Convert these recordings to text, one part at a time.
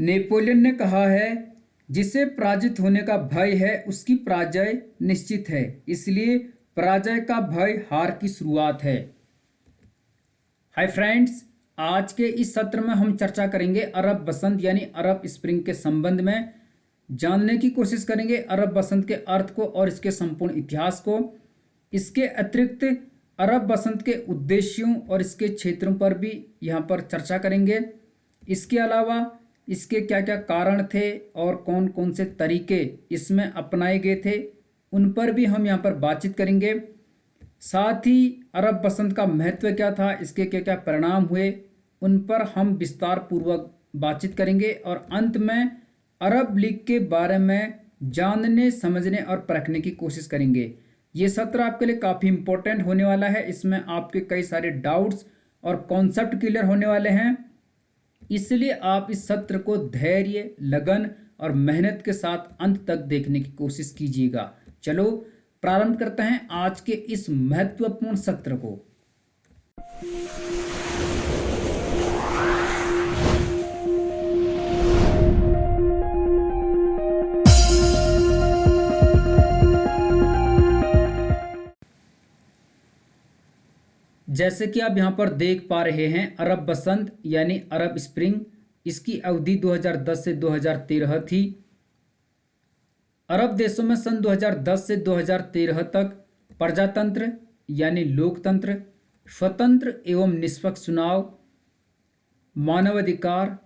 Napoleon ने कहा है, जिसे पराजित होने का भय है उसकी पराजय निश्चित है, इसलिए पराजय का भय हार की शुरुआत है। हाय फ्रेंड्स, आज के इस सत्र में हम चर्चा करेंगे अरब बसंत यानी अरब स्प्रिंग के संबंध में। जानने की कोशिश करेंगे अरब बसंत के अर्थ को और इसके संपूर्ण इतिहास को। इसके अतिरिक्त अरब बसंत के उद्देश्यों और इसके क्षेत्रों पर भी यहाँ पर चर्चा करेंगे। इसके अलावा इसके क्या क्या कारण थे और कौन कौन से तरीके इसमें अपनाए गए थे, उन पर भी हम यहाँ पर बातचीत करेंगे। साथ ही अरब बसंत का महत्व क्या था, इसके क्या क्या परिणाम हुए, उन पर हम विस्तार पूर्वक बातचीत करेंगे। और अंत में अरब लीग के बारे में जानने, समझने और परखने की कोशिश करेंगे। ये सत्र आपके लिए काफ़ी इम्पोर्टेंट होने वाला है। इसमें आपके कई सारे डाउट्स और कॉन्सेप्ट क्लियर होने वाले हैं, इसलिए आप इस सत्र को धैर्य, लगन और मेहनत के साथ अंत तक देखने की कोशिश कीजिएगा। चलो प्रारंभ करते हैं आज के इस महत्वपूर्ण सत्र को। जैसे कि आप यहाँ पर देख पा रहे हैं, अरब बसंत यानी अरब स्प्रिंग, इसकी अवधि 2010 से 2013 थी। अरब देशों में सन 2010 से 2013 तक प्रजातंत्र यानी लोकतंत्र, स्वतंत्र एवं निष्पक्ष चुनाव, मानवाधिकार,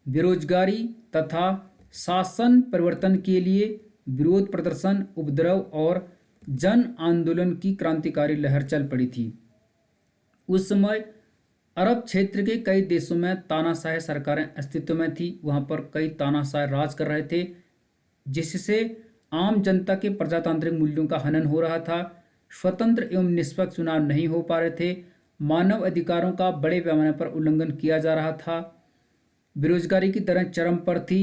बेरोजगारी तथा शासन परिवर्तन के लिए विरोध प्रदर्शन, उपद्रव और जन आंदोलन की क्रांतिकारी लहर चल पड़ी थी। उस समय अरब क्षेत्र के कई देशों में तानाशाह सरकारें अस्तित्व में थी। वहाँ पर कई तानाशाह राज कर रहे थे, जिससे आम जनता के प्रजातांत्रिक मूल्यों का हनन हो रहा था। स्वतंत्र एवं निष्पक्ष चुनाव नहीं हो पा रहे थे। मानव अधिकारों का बड़े पैमाने पर उल्लंघन किया जा रहा था। बेरोजगारी की दरें चरम पर थी।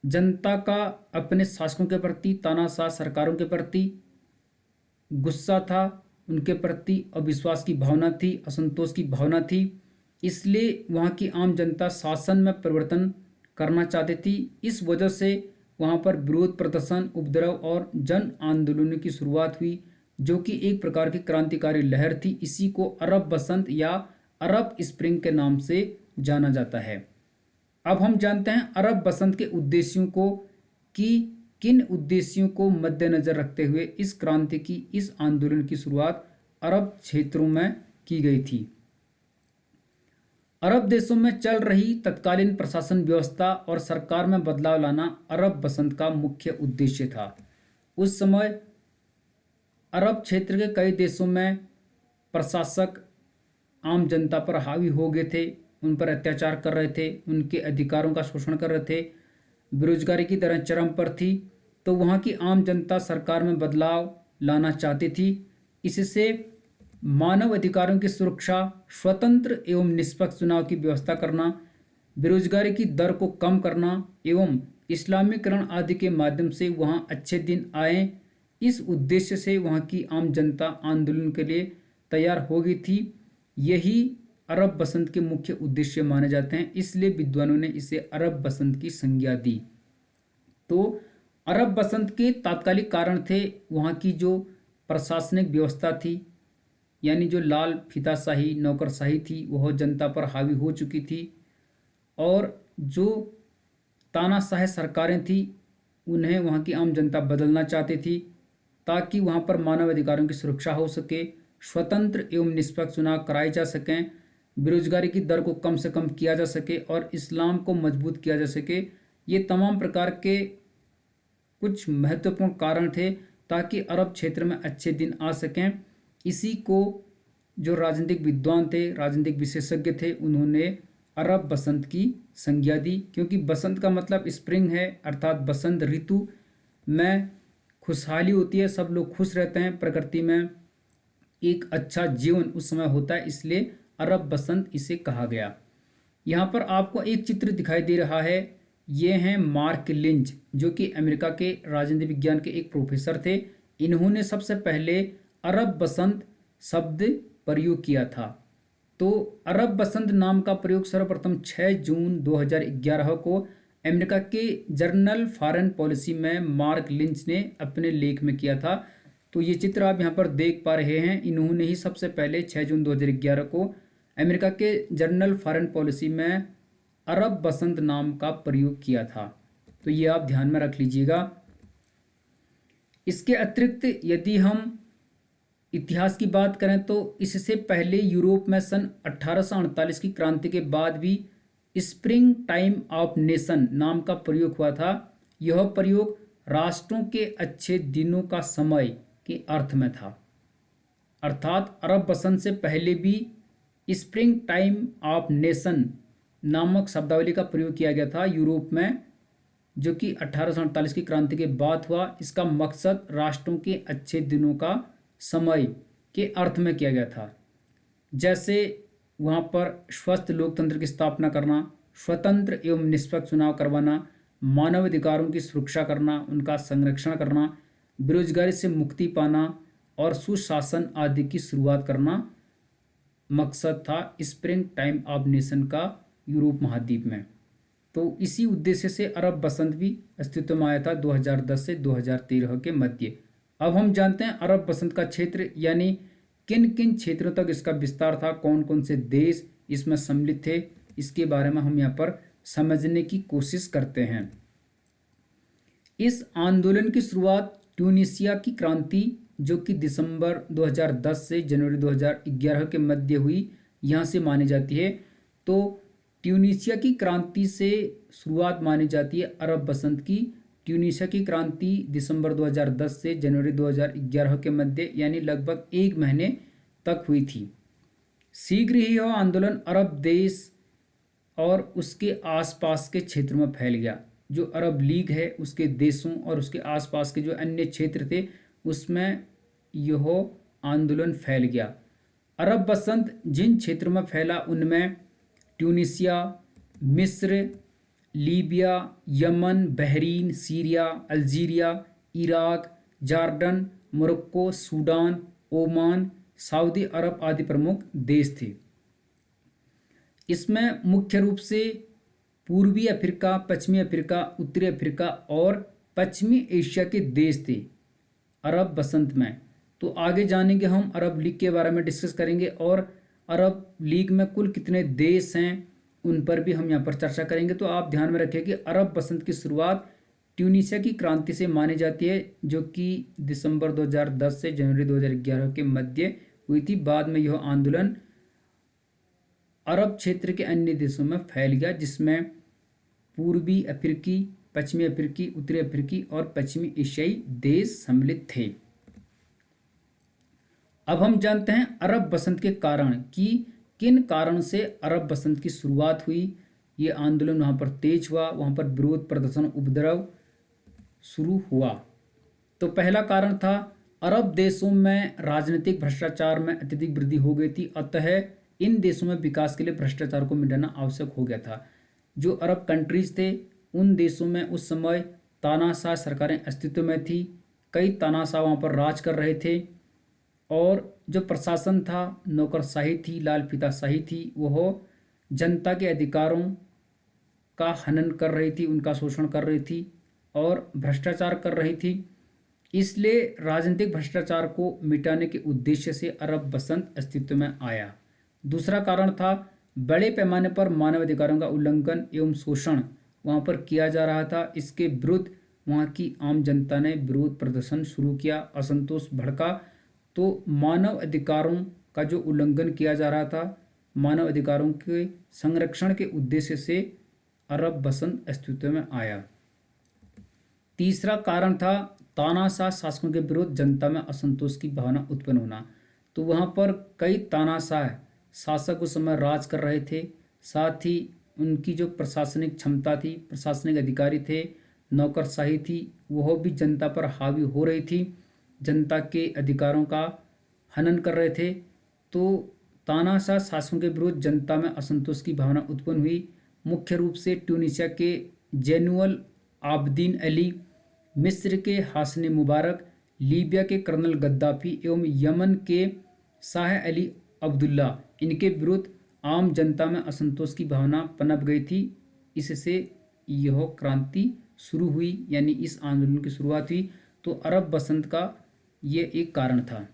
जनता का अपने शासकों के प्रति, तानाशाह सरकारों के प्रति गुस्सा था, उनके प्रति अविश्वास की भावना थी, असंतोष की भावना थी। इसलिए वहाँ की आम जनता शासन में परिवर्तन करना चाहती थी। इस वजह से वहाँ पर विरोध प्रदर्शन, उपद्रव और जन आंदोलनों की शुरुआत हुई, जो कि एक प्रकार की क्रांतिकारी लहर थी। इसी को अरब बसंत या अरब स्प्रिंग के नाम से जाना जाता है। अब हम जानते हैं अरब बसंत के उद्देश्यों को, कि किन उद्देश्यों को मद्देनजर रखते हुए इस क्रांति की, इस आंदोलन की शुरुआत अरब क्षेत्रों में की गई थी। अरब देशों में चल रही तत्कालीन प्रशासन व्यवस्था और सरकार में बदलाव लाना अरब बसंत का मुख्य उद्देश्य था। उस समय अरब क्षेत्र के कई देशों में प्रशासक आम जनता पर हावी हो गए थे, उन पर अत्याचार कर रहे थे, उनके अधिकारों का शोषण कर रहे थे। बेरोजगारी की दरें चरम पर थी, तो वहाँ की आम जनता सरकार में बदलाव लाना चाहती थी। इससे मानव अधिकारों की सुरक्षा, स्वतंत्र एवं निष्पक्ष चुनाव की व्यवस्था करना, बेरोजगारी की दर को कम करना एवं इस्लामीकरण आदि के माध्यम से वहाँ अच्छे दिन आए, इस उद्देश्य से वहाँ की आम जनता आंदोलन के लिए तैयार हो गई थी। यही अरब बसंत के मुख्य उद्देश्य माने जाते हैं, इसलिए विद्वानों ने इसे अरब बसंत की संज्ञा दी। तो अरब बसंत के तात्कालिक कारण थे वहाँ की जो प्रशासनिक व्यवस्था थी, यानी जो लाल फीताशाही, नौकरशाही थी, वह जनता पर हावी हो चुकी थी। और जो तानाशाह सरकारें थी, उन्हें वहाँ की आम जनता बदलना चाहती थी, ताकि वहाँ पर मानव अधिकारों की सुरक्षा हो सके, स्वतंत्र एवं निष्पक्ष चुनाव कराए जा सकें, बेरोजगारी की दर को कम से कम किया जा सके और इस्लाम को मजबूत किया जा सके। ये तमाम प्रकार के कुछ महत्वपूर्ण कारण थे, ताकि अरब क्षेत्र में अच्छे दिन आ सकें। इसी को जो राजनीतिक विद्वान थे, राजनीतिक विशेषज्ञ थे, उन्होंने अरब बसंत की संज्ञा दी, क्योंकि बसंत का मतलब स्प्रिंग है, अर्थात बसंत ऋतु में खुशहाली होती है, सब लोग खुश रहते हैं, प्रकृति में एक अच्छा जीवन उस समय होता है, इसलिए अरब बसंत इसे कहा गया। यहाँ पर आपको एक चित्र दिखाई दे रहा है, ये हैं मार्क लिंच, जो कि अमेरिका के राजनीति विज्ञान के एक प्रोफेसर थे। इन्होंने सबसे पहले अरब बसंत शब्द प्रयोग किया था। तो अरब बसंत नाम का प्रयोग सर्वप्रथम 6 जून 2011 को अमेरिका के जर्नल फॉरेन पॉलिसी में मार्क लिंच ने अपने लेख में किया था। तो ये चित्र आप यहाँ पर देख पा रहे हैं, इन्होंने ही सबसे पहले 6 जून 2011 को अमेरिका के जर्नल फॉरेन पॉलिसी में अरब बसंत नाम का प्रयोग किया था। तो ये आप ध्यान में रख लीजिएगा। इसके अतिरिक्त यदि हम इतिहास की बात करें तो इससे पहले यूरोप में सन 1848 की क्रांति के बाद भी स्प्रिंग टाइम ऑफ नेशन नाम का प्रयोग हुआ था। यह प्रयोग राष्ट्रों के अच्छे दिनों का समय के अर्थ में था। अर्थात अरब बसंत से पहले भी स्प्रिंग टाइम ऑफ नेशन नामक शब्दावली का प्रयोग किया गया था यूरोप में, जो कि 1848 की क्रांति के बाद हुआ। इसका मकसद राष्ट्रों के अच्छे दिनों का समय के अर्थ में किया गया था। जैसे वहाँ पर स्वस्थ लोकतंत्र की स्थापना करना, स्वतंत्र एवं निष्पक्ष चुनाव करवाना, मानवाधिकारों की सुरक्षा करना, उनका संरक्षण करना, बेरोजगारी से मुक्ति पाना और सुशासन आदि की शुरुआत करना मकसद था स्प्रिंग टाइम ऑफ नेशन का यूरोप महाद्वीप में। तो इसी उद्देश्य से अरब बसंत भी अस्तित्व में आया था 2010 से 2013 के मध्य। अब हम जानते हैं अरब बसंत का क्षेत्र यानी किन किन क्षेत्रों तक इसका विस्तार था, कौन कौन से देश इसमें सम्मिलित थे, इसके बारे में हम यहाँ पर समझने की कोशिश करते हैं। इस आंदोलन की शुरुआत ट्यूनीशिया की क्रांति, जो कि दिसंबर 2010 से जनवरी 2011 के मध्य हुई, यहाँ से मानी जाती है। तो ट्यूनीशिया की क्रांति से शुरुआत मानी जाती है अरब बसंत की। ट्यूनीशिया की क्रांति दिसंबर 2010 से जनवरी 2011 के मध्य यानी लगभग 1 महीने तक हुई थी। शीघ्र ही यह आंदोलन अरब देश और उसके आसपास के क्षेत्र में फैल गया। जो अरब लीग है उसके देशों और उसके आसपास के जो अन्य क्षेत्र थे उसमें यह आंदोलन फैल गया। अरब बसंत जिन क्षेत्रों में फैला उनमें ट्यूनीशिया, मिस्र, Libya, Yemen, Bahrain, Syria, Algeria, Iraq, Jordan, Morocco, Sudan, Oman, Saudi Arab आदि प्रमुख देश थे। इसमें मुख्य रूप से पूर्वी अफ्रीका, पश्चिमी अफ्रीका, उत्तरी अफ्रीका और पश्चिमी एशिया के देश थे अरब बसंत में। तो आगे जानेंगे हम अरब लीग के बारे में डिस्कस करेंगे और अरब लीग में कुल कितने देश हैं उन पर भी हम यहाँ पर चर्चा करेंगे। तो आप ध्यान में रखें कि अरब बसंत की शुरुआत ट्यूनीशिया की क्रांति से मानी जाती है, जो कि दिसंबर 2010 से जनवरी 2011 के मध्य हुई थी। बाद में यह आंदोलन अरब क्षेत्र के अन्य देशों में फैल गया, जिसमें पूर्वी अफ्रीकी, पश्चिमी अफ्रीकी, उत्तरी अफ्रीकी और पश्चिमी एशियाई देश सम्मिलित थे। अब हम जानते हैं अरब बसंत के कारण कि किन कारण से अरब बसंत की शुरुआत हुई। ये आंदोलन वहाँ पर तेज हुआ, वहाँ पर विरोध प्रदर्शन उपद्रव शुरू हुआ। तो पहला कारण था अरब देशों में राजनीतिक भ्रष्टाचार में अत्यधिक वृद्धि हो गई थी, अतः इन देशों में विकास के लिए भ्रष्टाचार को मिटाना आवश्यक हो गया था। जो अरब कंट्रीज थे उन देशों में उस समय तानाशाह सरकारें अस्तित्व में थी, कई तानाशाह वहाँ पर राज कर रहे थे और जो प्रशासन था नौकरशाही थी, लाल फीताशाही थी, वह जनता के अधिकारों का हनन कर रही थी, उनका शोषण कर रही थी और भ्रष्टाचार कर रही थी। इसलिए राजनीतिक भ्रष्टाचार को मिटाने के उद्देश्य से अरब बसंत अस्तित्व में आया। दूसरा कारण था बड़े पैमाने पर मानवाधिकारों का उल्लंघन एवं शोषण वहाँ पर किया जा रहा था। इसके विरुद्ध वहाँ की आम जनता ने विरोध प्रदर्शन शुरू किया, असंतोष भड़का। तो मानव अधिकारों का जो उल्लंघन किया जा रहा था, मानव अधिकारों के संरक्षण के उद्देश्य से अरब बसंत अस्तित्व में आया। तीसरा कारण था तानाशाह शासकों के विरुद्ध जनता में असंतोष की भावना उत्पन्न होना। तो वहाँ पर कई तानाशाह शासक उस समय राज कर रहे थे, साथ ही उनकी जो प्रशासनिक क्षमता थी, प्रशासनिक अधिकारी थे, नौकरशाही थी, वह भी जनता पर हावी हो रही थी, जनता के अधिकारों का हनन कर रहे थे। तो तानाशाह शासकों के विरुद्ध जनता में असंतोष की भावना उत्पन्न हुई। मुख्य रूप से ट्यूनीशिया के जैनुअल आबदीन अली, मिस्र के हासनी मुबारक, लीबिया के कर्नल गद्दाफी एवं यमन के शाह अली अब्दुल्ला, इनके विरुद्ध आम जनता में असंतोष की भावना पनप गई थी। इससे यह क्रांति शुरू हुई, यानी इस आंदोलन की शुरुआत हुई। तो अरब बसंत का ये एक कारण था।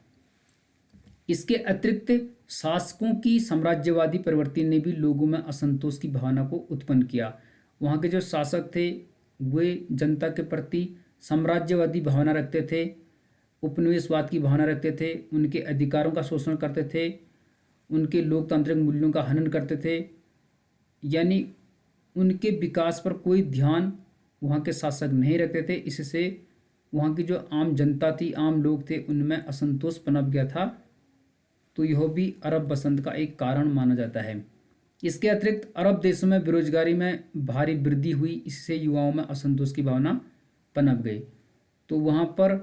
इसके अतिरिक्त शासकों की साम्राज्यवादी प्रवृत्ति ने भी लोगों में असंतोष की भावना को उत्पन्न किया। वहाँ के जो शासक थे वे जनता के प्रति साम्राज्यवादी भावना रखते थे, उपनिवेशवाद की भावना रखते थे, उनके अधिकारों का शोषण करते थे, उनके लोकतांत्रिक मूल्यों का हनन करते थे, यानी उनके विकास पर कोई ध्यान वहाँ के शासक नहीं रखते थे। इससे वहाँ की जो आम जनता थी, आम लोग थे, उनमें असंतोष पनप गया था। तो यह भी अरब बसंत का एक कारण माना जाता है। इसके अतिरिक्त अरब देशों में बेरोजगारी में भारी वृद्धि हुई, इससे युवाओं में असंतोष की भावना पनप गई। तो वहाँ पर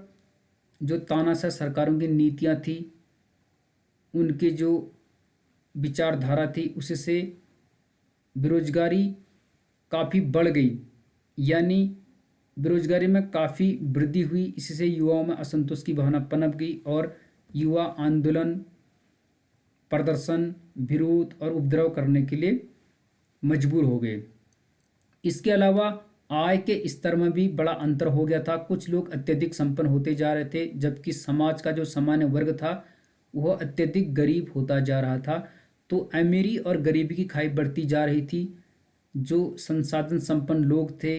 जो तानाशाह सरकारों की नीतियाँ थी, उनके जो विचारधारा थी, उससे बेरोजगारी काफ़ी बढ़ गई, यानी बेरोजगारी में काफ़ी वृद्धि हुई। इससे युवाओं में असंतोष की भावना पनप गई और युवा आंदोलन, प्रदर्शन, विरोध और उपद्रव करने के लिए मजबूर हो गए। इसके अलावा आय के स्तर में भी बड़ा अंतर हो गया था। कुछ लोग अत्यधिक संपन्न होते जा रहे थे, जबकि समाज का जो सामान्य वर्ग था वह अत्यधिक गरीब होता जा रहा था। तो अमीरी और गरीबी की खाई बढ़ती जा रही थी। जो संसाधन संपन्न लोग थे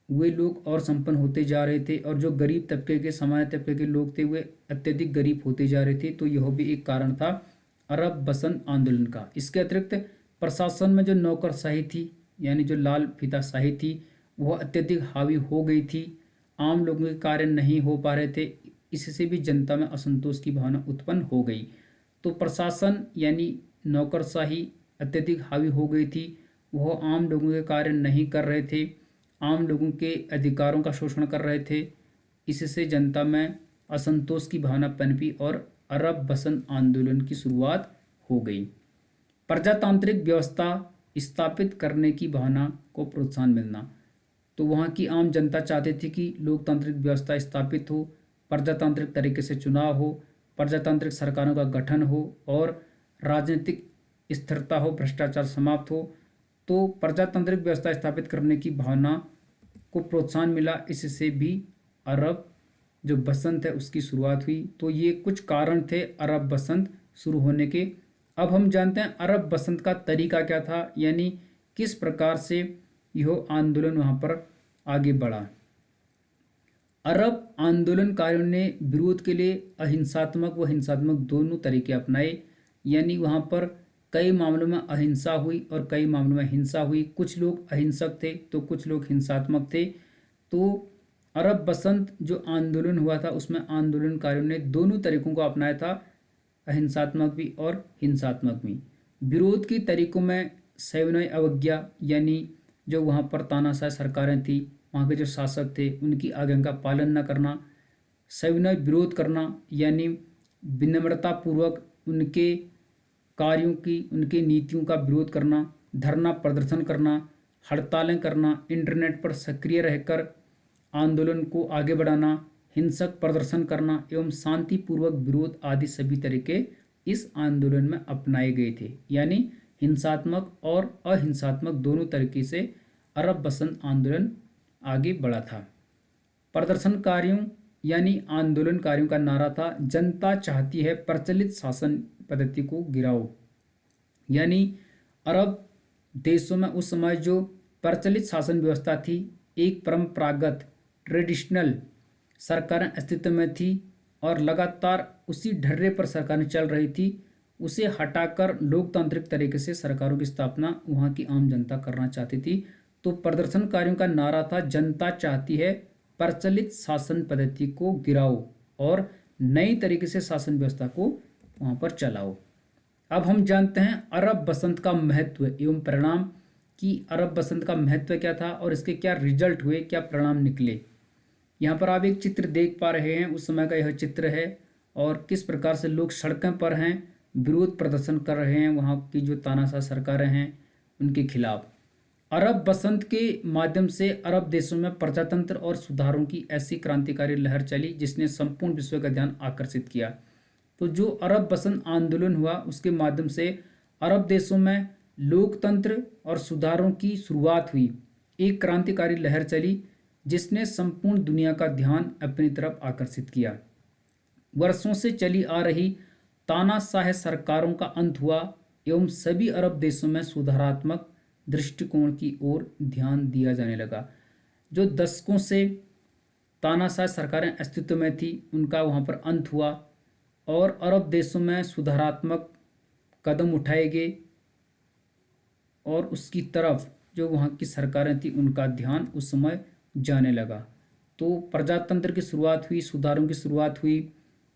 वे लोग और संपन्न होते जा रहे थे, और जो गरीब तबके के, सामान्य तबके के लोग थे, वे अत्यधिक गरीब होते जा रहे थे। तो यह भी एक कारण था अरब बसंत आंदोलन का। इसके अतिरिक्त प्रशासन में जो नौकरशाही थी, यानी जो लाल फीताशाही थी, वह अत्यधिक हावी हो गई थी। आम लोगों के कार्य नहीं हो पा रहे थे, इससे भी जनता में असंतोष की भावना उत्पन्न हो गई। तो प्रशासन यानी नौकरशाही अत्यधिक हावी हो गई थी, वह आम लोगों के कार्य नहीं कर रहे थे, आम लोगों के अधिकारों का शोषण कर रहे थे। इससे जनता में असंतोष की भावना पनपी और अरब बसंत आंदोलन की शुरुआत हो गई। प्रजातांत्रिक व्यवस्था स्थापित करने की भावना को प्रोत्साहन मिलना। तो वहाँ की आम जनता चाहती थी कि लोकतांत्रिक व्यवस्था स्थापित हो, प्रजातांत्रिक तरीके से चुनाव हो, प्रजातांत्रिक सरकारों का गठन हो और राजनीतिक स्थिरता हो, भ्रष्टाचार समाप्त हो। तो प्रजातांत्रिक व्यवस्था स्थापित करने की भावना को प्रोत्साहन मिला। इससे भी अरब जो बसंत है उसकी शुरुआत हुई। तो ये कुछ कारण थे अरब बसंत शुरू होने के। अब हम जानते हैं अरब बसंत का तरीका क्या था, यानी किस प्रकार से यह आंदोलन वहाँ पर आगे बढ़ा। अरब आंदोलनकारियों ने विरोध के लिए अहिंसात्मक व हिंसात्मक दोनों तरीके अपनाए, यानी वहाँ पर कई मामलों में अहिंसा हुई और कई मामलों में हिंसा हुई। कुछ लोग अहिंसक थे तो कुछ लोग हिंसात्मक थे। तो अरब बसंत जो आंदोलन हुआ था उसमें आंदोलनकारियों ने दोनों तरीकों को अपनाया था, अहिंसात्मक भी और हिंसात्मक भी। विरोध के तरीकों में सविनय अवज्ञा, यानी जो वहाँ पर तानाशाह सरकारें थी, वहाँ के जो शासक थे, उनकी आज्ञा का पालन न करना। सविनय विरोध करना यानी विनम्रतापूर्वक उनके कार्यों की, उनकी नीतियों का विरोध करना, धरना प्रदर्शन करना, हड़तालें करना, इंटरनेट पर सक्रिय रहकर आंदोलन को आगे बढ़ाना, हिंसक प्रदर्शन करना एवं शांतिपूर्वक विरोध आदि सभी तरीके इस आंदोलन में अपनाए गए थे। यानी हिंसात्मक और अहिंसात्मक दोनों तरीके से अरब बसंत आंदोलन आगे बढ़ा था। प्रदर्शनकारियों यानी आंदोलनकारियों का नारा था, जनता चाहती है प्रचलित शासन पद्धति को गिराओ। यानी अरब देशों में उस समय जो प्रचलित शासन व्यवस्था थी, एक परंपरागत ट्रेडिशनल सरकारें अस्तित्व में थी और लगातार उसी ढर्रे पर सरकारें चल रही थी, उसे हटाकर लोकतांत्रिक तरीके से सरकारों की स्थापना वहाँ की आम जनता करना चाहती थी। तो प्रदर्शनकारियों का नारा था, जनता चाहती है प्रचलित शासन पद्धति को गिराओ और नई तरीके से शासन व्यवस्था को वहाँ पर चलाओ। अब हम जानते हैं अरब बसंत का महत्व एवं परिणाम, कि अरब बसंत का महत्व क्या था और इसके क्या रिजल्ट हुए, क्या परिणाम निकले। यहाँ पर आप एक चित्र देख पा रहे हैं, उस समय का यह चित्र है और किस प्रकार से लोग सड़कों पर हैं, विरोध प्रदर्शन कर रहे हैं वहाँ की जो तानाशाह सरकारें हैं उनके खिलाफ। अरब बसंत के माध्यम से अरब देशों में प्रजातंत्र और सुधारों की ऐसी क्रांतिकारी लहर चली जिसने संपूर्ण विश्व का ध्यान आकर्षित किया। तो जो अरब बसंत आंदोलन हुआ उसके माध्यम से अरब देशों में लोकतंत्र और सुधारों की शुरुआत हुई। एक क्रांतिकारी लहर चली जिसने संपूर्ण दुनिया का ध्यान अपनी तरफ आकर्षित किया। वर्षों से चली आ रही तानाशाह सरकारों का अंत हुआ एवं सभी अरब देशों में सुधारात्मक दृष्टिकोण की ओर ध्यान दिया जाने लगा। जो दशकों से तानाशाह सरकारें अस्तित्व में थी उनका वहाँ पर अंत हुआ और अरब देशों में सुधारात्मक कदम उठाए गए और उसकी तरफ जो वहाँ की सरकारें थी उनका ध्यान उस समय जाने लगा। तो प्रजातंत्र की शुरुआत हुई, सुधारों की शुरुआत हुई,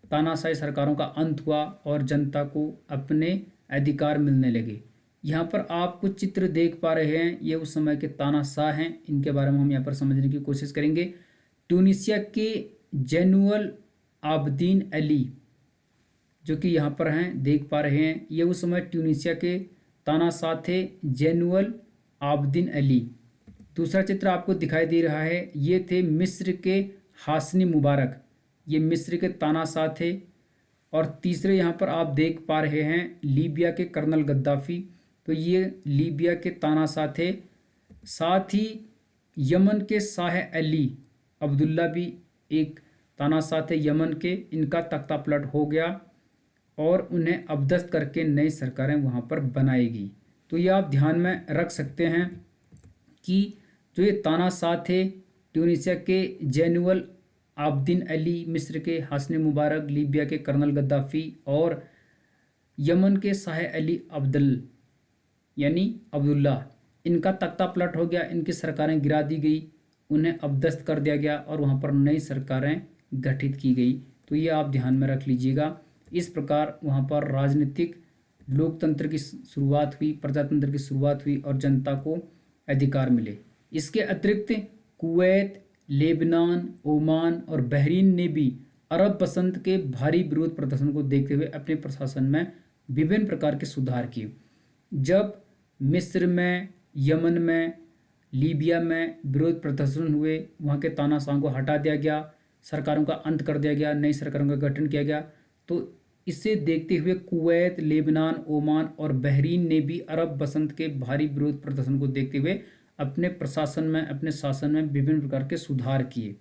तानाशाही सरकारों का अंत हुआ और जनता को अपने अधिकार मिलने लगे। यहाँ पर आप कुछ चित्र देख पा रहे हैं, ये उस समय के तानाशाह हैं, इनके बारे में हम यहाँ पर समझने की कोशिश करेंगे। ट्यूनीशिया के जैनुअल आबदीन अली जो कि यहाँ पर हैं, देख पा रहे हैं, ये उस समय ट्यूनीशिया के तानाशाह थे, जैनुअल आबदीन अली। दूसरा चित्र आपको दिखाई दे रहा है, ये थे मिस्र के हासनी मुबारक, ये मिस्र के तानाशाह थे। और तीसरे यहाँ पर आप देख पा रहे हैं लीबिया के कर्नल गद्दाफी, तो ये लीबिया के तानाशाह थे। साथ ही यमन के शाह अली अब्दुल्ला भी एक तानाशाह थे यमन के, इनका तख्ता पलट हो गया और उन्हें अबदस्त करके नई सरकारें वहाँ पर बनाएगी। तो ये आप ध्यान में रख सकते हैं कि जो ये तानाशाह थे ट्यूनीशिया के जैनुअल आबदीन अली, मिस्र के हासनी मुबारक, लीबिया के कर्नल गद्दाफी और यमन के शाह अली अब्दुल यानी अब्दुल्ला, इनका तख्ता पलट हो गया, इनकी सरकारें गिरा दी गई, उन्हें अबदस्त कर दिया गया और वहाँ पर नई सरकारें गठित की गई। तो ये आप ध्यान में रख लीजिएगा। इस प्रकार वहाँ पर राजनीतिक लोकतंत्र की शुरुआत हुई, प्रजातंत्र की शुरुआत हुई और जनता को अधिकार मिले। इसके अतिरिक्त कुवैत, लेबनान, ओमान और बहरीन ने भी अरब बसंत के भारी विरोध प्रदर्शन को देखते हुए अपने प्रशासन में विभिन्न प्रकार के सुधार किए। जब मिस्र में, यमन में, लीबिया में विरोध प्रदर्शन हुए, वहाँ के तानाशाह को हटा दिया गया, सरकारों का अंत कर दिया गया, नई सरकारों का गठन किया गया। तो इसे देखते हुए कुवैत, लेबनान, ओमान और बहरीन ने भी अरब बसंत के भारी विरोध प्रदर्शन को देखते हुए अपने प्रशासन में, अपने शासन में विभिन्न प्रकार के सुधार किए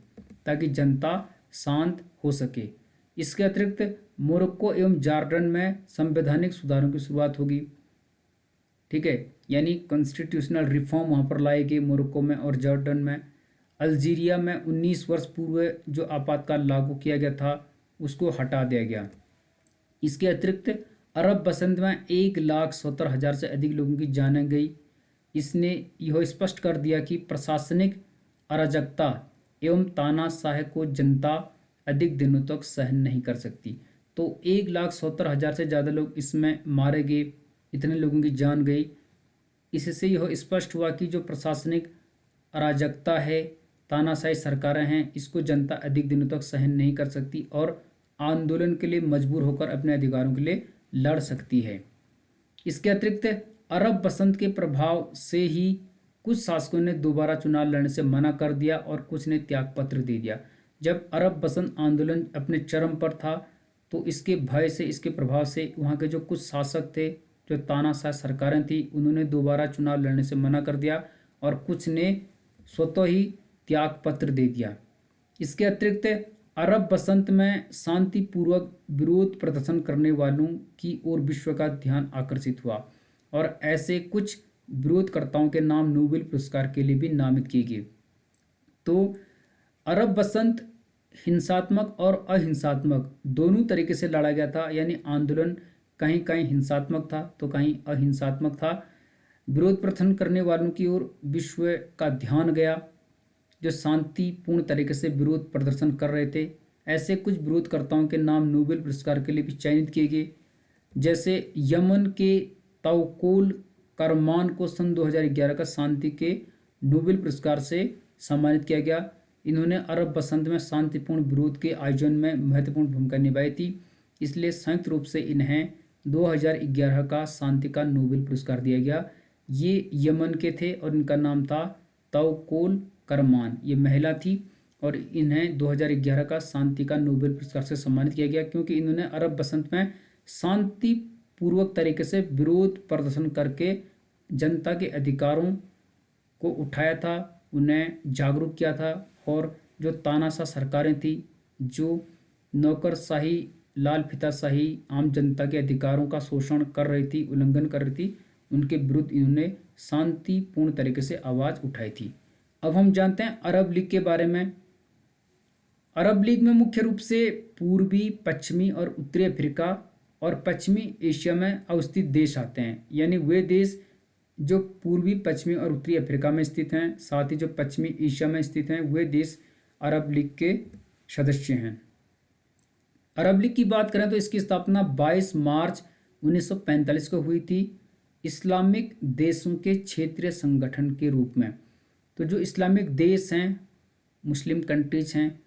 ताकि जनता शांत हो सके। इसके अतिरिक्त मोरक्को एवं जॉर्डन में संवैधानिक सुधारों की शुरुआत होगी, ठीक है, यानी कॉन्स्टिट्यूशनल रिफॉर्म वहाँ पर लाए गए मोरक्को में और जॉर्डन में। अल्जीरिया में 19 वर्ष पूर्व जो आपातकाल लागू किया गया था उसको हटा दिया गया। इसके अतिरिक्त अरब बसंत में 1,70,000 से अधिक लोगों की जानें गई। इसने यह स्पष्ट कर दिया कि प्रशासनिक अराजकता एवं तानाशाह को जनता अधिक दिनों तक सहन नहीं कर सकती। तो 1,70,000 से ज़्यादा लोग इसमें मारे गए, इतने लोगों की जान गई। इससे यह स्पष्ट हुआ कि जो प्रशासनिक अराजकता है, तानाशाही सरकारें हैं, इसको जनता अधिक दिनों तक सहन नहीं कर सकती और आंदोलन के लिए मजबूर होकर अपने अधिकारों के लिए लड़ सकती है। इसके अतिरिक्त अरब बसंत के प्रभाव से ही कुछ शासकों ने दोबारा चुनाव लड़ने से मना कर दिया और कुछ ने त्यागपत्र दे दिया। जब अरब बसंत आंदोलन अपने चरम पर था तो इसके भय से, इसके प्रभाव से वहाँ के जो कुछ शासक थे, जो तानाशाह सरकारें थी, उन्होंने दोबारा चुनाव लड़ने से मना कर दिया और कुछ ने स्वतः ही त्यागपत्र दे दिया। इसके अतिरिक्त अरब बसंत में शांतिपूर्वक विरोध प्रदर्शन करने वालों की ओर विश्व का ध्यान आकर्षित हुआ और ऐसे कुछ विरोधकर्ताओं के नाम नोबेल पुरस्कार के लिए भी नामित किए गए। तो अरब बसंत हिंसात्मक और अहिंसात्मक दोनों तरीके से लड़ा गया था, यानी आंदोलन कहीं कहीं हिंसात्मक था तो कहीं अहिंसात्मक था। विरोध प्रदर्शन करने वालों की ओर विश्व का ध्यान गया जो शांतिपूर्ण तरीके से विरोध प्रदर्शन कर रहे थे। ऐसे कुछ विरोधकर्ताओं के नाम नोबेल पुरस्कार के लिए भी चयनित किए गए, जैसे यमन के तवक्कुल करमान को सन 2011 का शांति के नोबेल पुरस्कार से सम्मानित किया गया। इन्होंने अरब बसंत में शांतिपूर्ण विरोध के आयोजन में महत्वपूर्ण भूमिका निभाई थी, इसलिए संयुक्त रूप से इन्हें 2011 का शांति का नोबेल पुरस्कार दिया गया। ये यमन के थे और इनका नाम था तवक्कुल करमान, ये महिला थी और इन्हें 2011 का शांति का नोबेल पुरस्कार से सम्मानित किया गया क्योंकि इन्होंने अरब बसंत में शांतिपूर्वक तरीके से विरोध प्रदर्शन करके जनता के अधिकारों को उठाया था, उन्हें जागरूक किया था। और जो तानाशाह सरकारें थी, जो नौकरशाही, लाल फीताशाही, आम जनता के अधिकारों का शोषण कर रही थी, उल्लंघन कर रही थी, उनके विरुद्ध इन्होंने शांतिपूर्ण तरीके से आवाज़ उठाई थी। अब हम जानते हैं अरब लीग के बारे में। अरब लीग में मुख्य रूप से पूर्वी, पश्चिमी और उत्तरी अफ्रीका और पश्चिमी एशिया में अवस्थित देश आते हैं। यानी वे देश जो पूर्वी, पश्चिमी और उत्तरी अफ्रीका में स्थित हैं, साथ ही जो पश्चिमी एशिया में स्थित हैं, वे देश अरब लीग के सदस्य हैं। अरब लीग की बात करें तो इसकी स्थापना 22 मार्च 1945 को हुई थी, इस्लामिक देशों के क्षेत्रीय संगठन के रूप में। तो जो इस्लामिक देश हैं, मुस्लिम कंट्रीज हैं,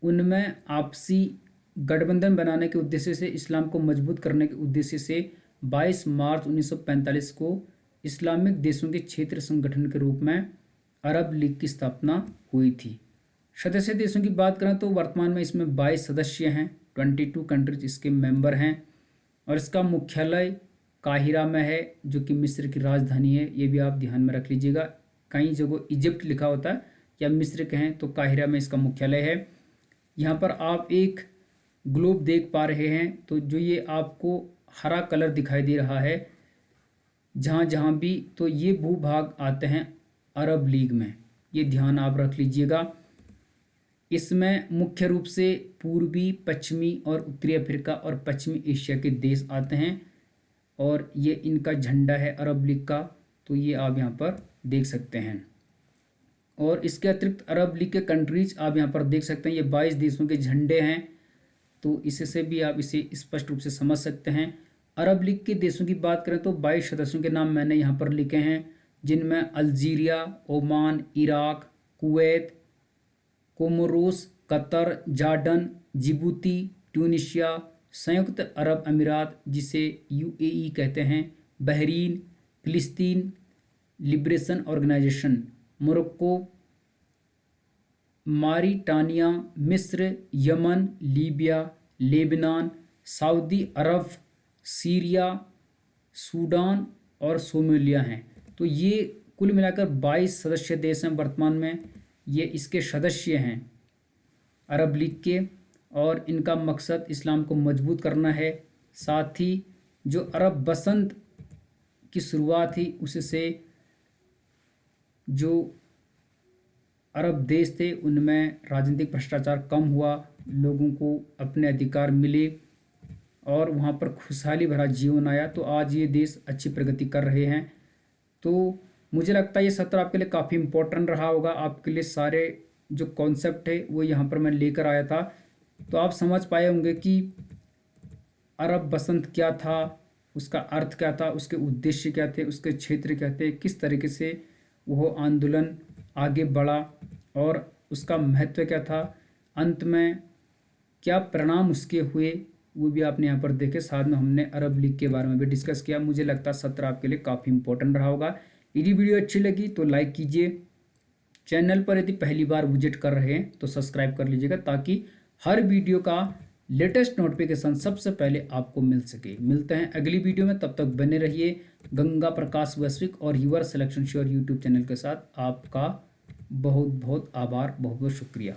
उनमें आपसी गठबंधन बनाने के उद्देश्य से, इस्लाम को मजबूत करने के उद्देश्य से 22 मार्च 1945 को इस्लामिक देशों के क्षेत्र संगठन के रूप में अरब लीग की स्थापना हुई थी। सदस्य देशों की बात करें तो वर्तमान में इसमें 22 सदस्य हैं, 22 कंट्रीज इसके मेंबर हैं। और इसका मुख्यालय काहिरा में है, जो कि मिस्र की राजधानी है। ये भी आप ध्यान में रख लीजिएगा। कई जगह इजिप्ट लिखा होता है या मिस्र के हैं, तो काहिरा में इसका मुख्यालय है। यहाँ पर आप एक ग्लोब देख पा रहे हैं, तो जो ये आपको हरा कलर दिखाई दे रहा है, जहाँ जहाँ भी, तो ये भूभाग आते हैं अरब लीग में। ये ध्यान आप रख लीजिएगा। इसमें मुख्य रूप से पूर्वी, पश्चिमी और उत्तरी अफ्रीका और पश्चिमी एशिया के देश आते हैं। और ये इनका झंडा है अरब लीग का, तो ये आप यहाँ पर देख सकते हैं। और इसके अतिरिक्त अरब लीग के कंट्रीज आप यहाँ पर देख सकते हैं, ये 22 देशों के झंडे हैं, तो इससे भी आप इसे स्पष्ट रूप से समझ सकते हैं। अरब लीग के देशों की बात करें तो 22 सदस्यों के नाम मैंने यहाँ पर लिखे हैं, जिनमें Algeria, Oman, Iraq, Kuwait, Comoros, Qatar, Jordan, Djibouti, Tunisia, संयुक्त अरब अमीरात जिसे यूएई कहते हैं, बहरीन, फिलिस्तीन लिबरेशन ऑर्गेनाइजेशन, मोरक्को, मारिटानिया, मिस्र, यमन, लीबिया, लेबनान, सऊदी अरब, सीरिया, सूडान और सोमालिया हैं। तो ये कुल मिलाकर 22 सदस्य देश हैं वर्तमान में। ये इसके सदस्य हैं अरब लीग के, और इनका मकसद इस्लाम को मजबूत करना है। साथ ही जो अरब बसंत की शुरुआत थी, उससे जो अरब देश थे उनमें राजनीतिक भ्रष्टाचार कम हुआ, लोगों को अपने अधिकार मिले और वहाँ पर खुशहाली भरा जीवन आया। तो आज ये देश अच्छी प्रगति कर रहे हैं। तो मुझे लगता है ये सत्र आपके लिए काफ़ी इम्पोर्टेंट रहा होगा। आपके लिए सारे जो कॉन्सेप्ट है वो यहाँ पर मैं लेकर आया था, तो आप समझ पाए होंगे कि अरब बसंत क्या था, उसका अर्थ क्या था, उसके उद्देश्य क्या थे, उसके क्षेत्र क्या थे, किस तरीके से वह आंदोलन आगे बढ़ा और उसका महत्व क्या था, अंत में क्या परिणाम उसके हुए, वो भी आपने यहाँ पर देखे। साथ में हमने अरब लीग के बारे में भी डिस्कस किया। मुझे लगता है सत्र आपके लिए काफ़ी इंपॉर्टेंट रहा होगा। यदि वीडियो अच्छी लगी तो लाइक कीजिए। चैनल पर यदि पहली बार विजिट कर रहे हैं तो सब्सक्राइब कर लीजिएगा, ताकि हर वीडियो का लेटेस्ट नोटिफिकेशन सबसे पहले आपको मिल सके। मिलते हैं अगली वीडियो में, तब तक बने रहिए गंगा प्रकाश वैश्विक और your selection sure YouTube channel के साथ। आपका बहुत बहुत आभार, बहुत बहुत शुक्रिया।